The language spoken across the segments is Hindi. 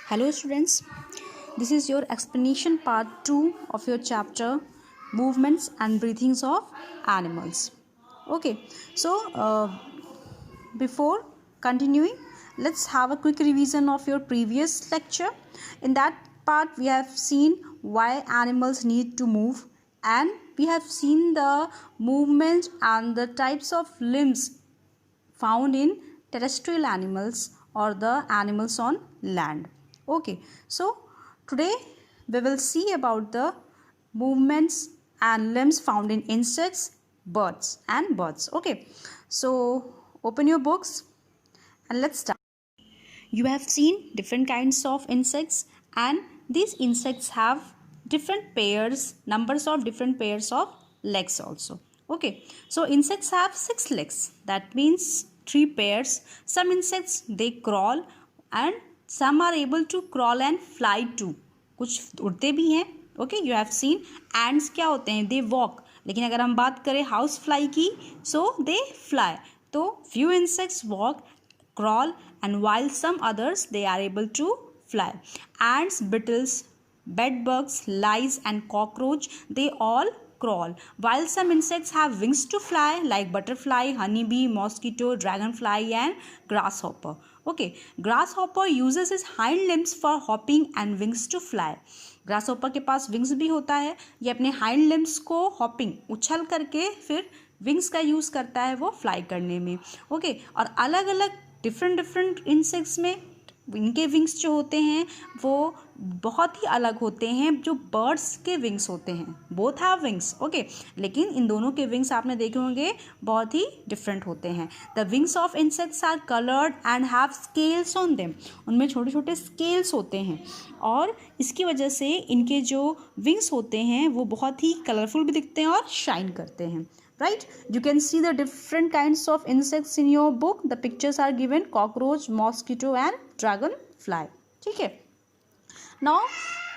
Hello students, this is your explanation part 2 of your chapter Movements and Breathings of Animals. Okay, so before continuing, let's have a quick revision of your previous lecture. In that part, we have seen why animals need to move, and we have seen the movement and the types of limbs found in terrestrial animals or the animals on land. Okay, so today we will see about the movements and limbs found in insects, birds and birds. Okay, so open your books and let's start. You have seen different kinds of insects, and these insects have different pairs, numbers of different pairs of legs also. Okay, so insects have 6 legs, that means 3 pairs. Some insects they crawl and some are able to crawl and fly too. कुछ उड़ते भी हैं. Okay, you have seen ants क्या होते हैं, they walk. लेकिन अगर हम बात करें हाउस फ्लाई की, so they fly. तो few insects walk, crawl, and while some others they are able to fly. Ants, beetles, bedbugs, lice and cockroach, they all crawl, while some insects have wings to fly like butterfly, honeybee, mosquito, dragonfly and grasshopper. Okay, grasshopper uses his hind limbs for hopping and wings to fly. Grasshopper के पास विंग्स भी होता है, ये अपने हाइंड लिम्स को हॉपिंग उछल करके फिर विंग्स का यूज़ करता है वो फ्लाई करने में. ओके, और अलग अलग डिफरेंट इंसेक्ट्स में इनके विंग्स जो होते हैं वो बहुत ही अलग होते हैं जो बर्ड्स के विंग्स होते हैं. Both have wings. ओके, लेकिन इन दोनों के विंग्स आपने देखे होंगे बहुत ही डिफरेंट होते हैं. The wings of insects are coloured and have scales on them. उनमें छोटे छोटे स्केल्स होते हैं और इसकी वजह से इनके जो विंग्स होते हैं वो बहुत ही कलरफुल भी दिखते हैं और शाइन करते हैं. Right, you can see the different kinds of insects in your book. The pictures are given: cockroach, mosquito and dragonfly. ठीक है. Now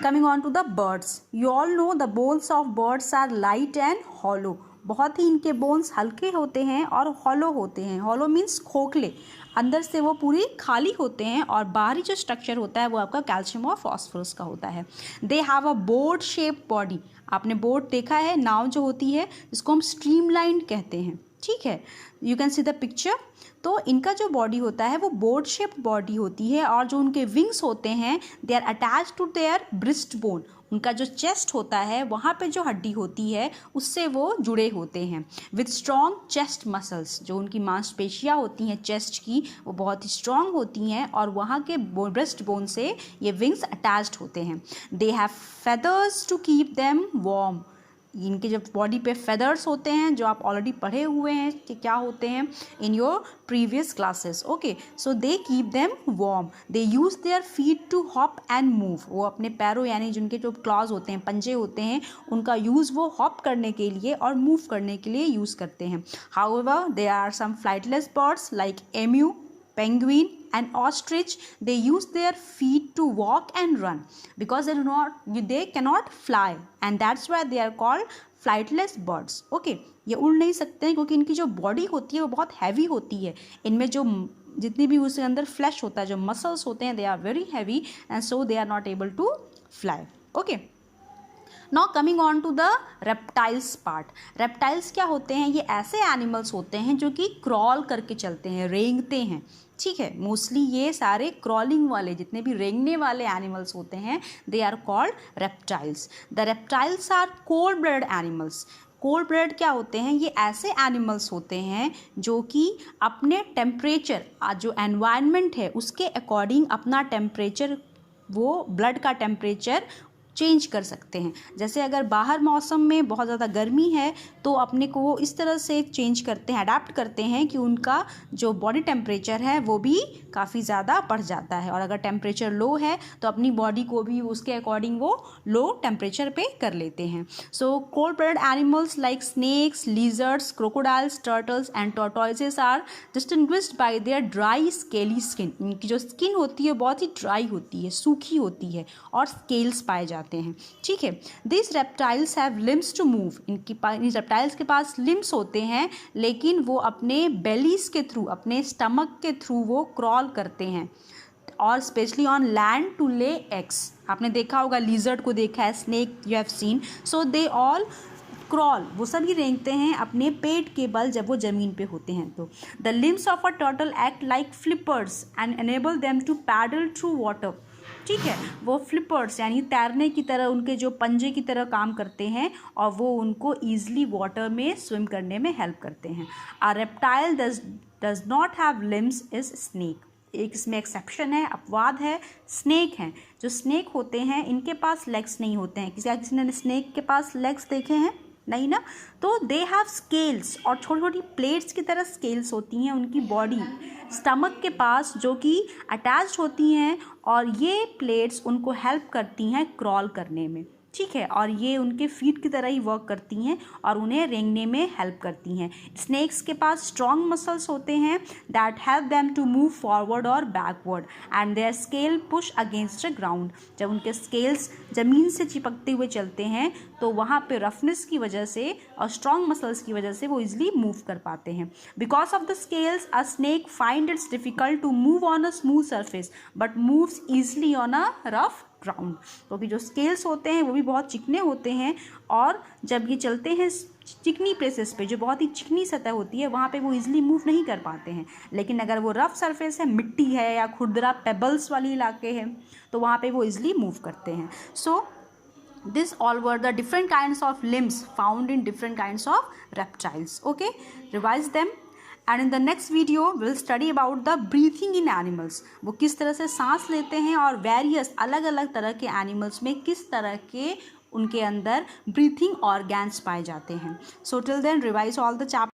coming on to the birds. You all know the bones of birds are light and hollow. बहुत ही इनके बोन्स हल्के होते हैं और हॉलो होते हैं. हॉलो मीन्स खोखले, अंदर से वो पूरी खाली होते हैं और बाहरी जो स्ट्रक्चर होता है वो आपका कैल्शियम और फॉस्फोरस का होता है. They have a boat shape body. आपने बोट देखा है, नाव जो होती है जिसको हम स्ट्रीमलाइंड कहते हैं. ठीक है, you can see the picture. तो इनका जो बॉडी होता है वो बोट शेप बॉडी होती है और जो उनके विंग्स होते हैं they are attach to their breast bone. उनका जो चेस्ट होता है वहाँ पे जो हड्डी होती है उससे वो जुड़े होते हैं. विथ स्ट्रॉन्ग चेस्ट मसल्स, जो उनकी मांसपेशियाँ होती हैं चेस्ट की वो बहुत ही स्ट्रॉन्ग होती हैं और वहाँ के ब्रेस्ट बोन से ये विंग्स अटैच्ड होते हैं. They have feathers to keep them warm. इनके जब बॉडी पे फेदर्स होते हैं जो आप ऑलरेडी पढ़े हुए हैं कि क्या होते हैं in your previous classes. Okay, so they keep them warm. They use their feet to hop and move. वो अपने पैरों यानी जिनके जो क्लॉज होते हैं, पंजे होते हैं, उनका यूज़ वो हॉप करने के लिए और मूव करने के लिए यूज़ करते हैं. However there are some flightless birds like emu, penguin and ostrich. They use their feet to walk and run because they cannot fly and that's why they are called flightless birds. Okay, ये उड़ नहीं सकते हैं क्योंकि इनकी जो बॉडी होती है वो बहुत हैवी होती है. इनमें जो जितनी भी उसके अंदर फ्लैश होता है, जो मसल्स होते हैं, they are very heavy and so they are not able to fly. Okay, now coming on to the reptiles part. Reptiles क्या होते हैं? ये ऐसे एनिमल्स होते हैं जो कि क्रॉल करके चलते हैं, रेंगते हैं. ठीक है, मोस्टली ये सारे क्रॉलिंग वाले जितने भी रेंगने वाले एनिमल्स होते हैं they are called reptiles. The reptiles are cold blooded animals. Cold blood क्या होते हैं? ये ऐसे एनिमल्स होते हैं जो कि अपने टेम्परेचर, जो एनवायरनमेंट है उसके अकॉर्डिंग अपना टेम्परेचर, वो ब्लड का टेम्परेचर चेंज कर सकते हैं. जैसे अगर बाहर मौसम में बहुत ज़्यादा गर्मी है तो अपने को वो इस तरह से चेंज करते हैं, अडेप्ट करते हैं कि उनका जो बॉडी टेम्परेचर है वो भी काफ़ी ज़्यादा बढ़ जाता है. और अगर टेम्परेचर लो है तो अपनी बॉडी को भी उसके अकॉर्डिंग वो लो टेम्परेचर पे कर लेते हैं. So cold blooded animals like snakes, lizards, crocodiles, turtles and tortoises are distinguished by their dry scaly skin. इनकी जो स्किन होती है बहुत ही ड्राई होती है, सूखी होती है और स्केल्स पाए जाते हैं. ठीक है, this reptiles have limbs to move. इन रेप्टाइल्स के पास लिम्स होते हैं लेकिन वो अपने बेलीज के थ्रू, अपने स्टमक के थ्रू वो क्रॉल करते हैं. और specially on land to lay eggs. आपने देखा होगा, लिजर्ड को देखा है, snake you have seen. So they all crawl, वो सभी रेंगते हैं अपने पेट के बल जब वो ज़मीन पे होते हैं। तो the limbs of a turtle act like flippers and enable them to paddle through water. ठीक है, वो फ्लिपर्स यानी तैरने की तरह, उनके जो पंजे की तरह काम करते हैं और वो उनको ईजिली वाटर में स्विम करने में हेल्प करते हैं। अ reptile does not have limbs is snake. एक इसमें एक्सेप्शन है, अपवाद है, स्नेक हैं। जो स्नेक होते हैं इनके पास लेग्स नहीं होते हैं। किसी ने स्नेक के पास लेग्स देखे हैं? नहीं ना। तो दे हैव स्केल्स, और छोटी छोटी प्लेट्स की तरह स्केल्स होती हैं उनकी बॉडी स्टमक के पास, जो कि अटैच्ड होती हैं, और ये प्लेट्स उनको हेल्प करती हैं क्रॉल करने में। ठीक है, और ये उनके फीट की तरह ही वर्क करती हैं और उन्हें रेंगने में हेल्प करती हैं। स्नेक्स के पास स्ट्रॉन्ग मसल्स होते हैं that help them to move forward और backward and their scale push against the ground. जब उनके स्केल्स ज़मीन से चिपकते हुए चलते हैं तो वहाँ पे रफनेस की वजह से और स्ट्रॉन्ग मसल्स की वजह से वो इजिली मूव कर पाते हैं। Because of the scales a snake find its difficult to move on a smooth surface but moves easily on a rough ground. क्योंकि जो स्केल्स होते हैं वो भी बहुत चिकने होते हैं, और जब ये चलते हैं चिकनी प्लेसेस पे, जो बहुत ही चिकनी सतह होती है, वहाँ पे वो इजीली मूव नहीं कर पाते हैं। लेकिन अगर वो रफ सरफेस है, मिट्टी है या खुरदरा पेबल्स वाली इलाके हैं, तो वहाँ पे वो इजीली मूव करते हैं। सो this all were the different kinds of limbs found in different kinds of reptiles. Okay, revise them, and in the next video we'll study about the breathing in animals. वो किस तरह से सांस लेते हैं और वेरियस अलग अलग तरह के एनिमल्स में किस तरह के उनके अंदर ब्रीथिंग ऑर्गन्स पाए जाते हैं. So till then revise all the chapters.